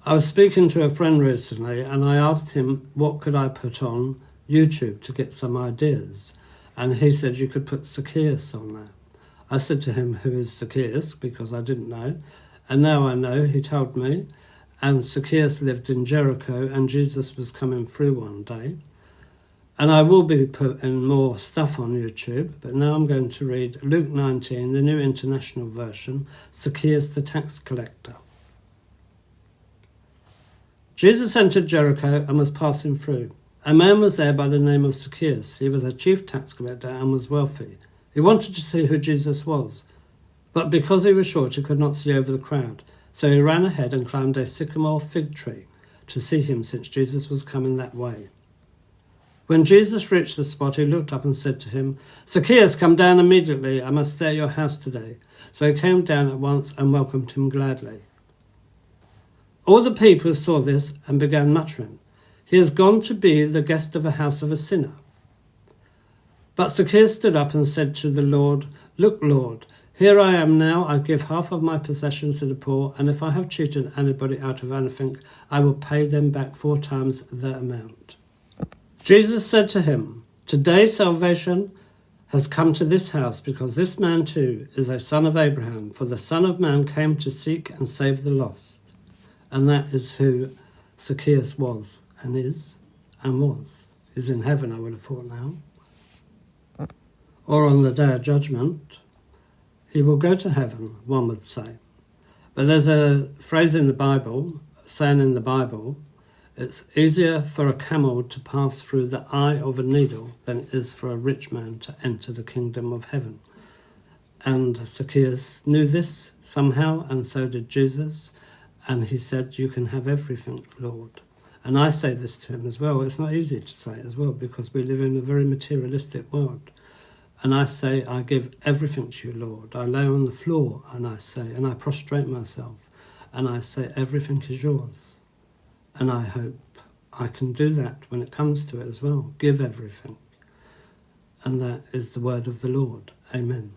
I was speaking to a friend recently and I asked him what could I put on YouTube to get some ideas. And he said you could put Zacchaeus on there. I said to him, who is Zacchaeus? Because I didn't know. And now I know, he told me. And Zacchaeus lived in Jericho and Jesus was coming through one day. And I will be putting more stuff on YouTube, but now I'm going to read Luke 19, the New International Version, Zacchaeus the tax collector. Jesus entered Jericho and was passing through. A man was there by the name of Zacchaeus. He was a chief tax collector and was wealthy. He wanted to see who Jesus was, but because he was short, he could not see over the crowd. So he ran ahead and climbed a sycamore fig tree to see him, since Jesus was coming that way. When Jesus reached the spot, he looked up and said to him, "Zacchaeus, come down immediately. I must stay at your house today." So he came down at once and welcomed him gladly. All the people saw this and began muttering, "He has gone to be the guest of a house of a sinner." But Zacchaeus stood up and said to the Lord, "Look, Lord, here I am now. I give half of my possessions to the poor, and if I have cheated anybody out of anything, I will pay them back 4 times the amount." Jesus said to him, "Today salvation has come to this house, because this man too is a son of Abraham, for the Son of Man came to seek and save the lost." And that is who Zacchaeus was and is and was. He's in heaven, I would have thought now. Or on the day of judgment, he will go to heaven, one would say. But there's a phrase in the Bible, saying in the Bible, it's easier for a camel to pass through the eye of a needle than it is for a rich man to enter the kingdom of heaven. And Zacchaeus knew this somehow, and so did Jesus. And he said, "You can have everything, Lord." And I say this to him as well. It's not easy to say as well, because we live in a very materialistic world. And I say, "I give everything to you, Lord." I lay on the floor and I say, and I prostrate myself, and I say, "Everything is yours." And I hope I can do that when it comes to it as well. Give everything. And that is the word of the Lord. Amen.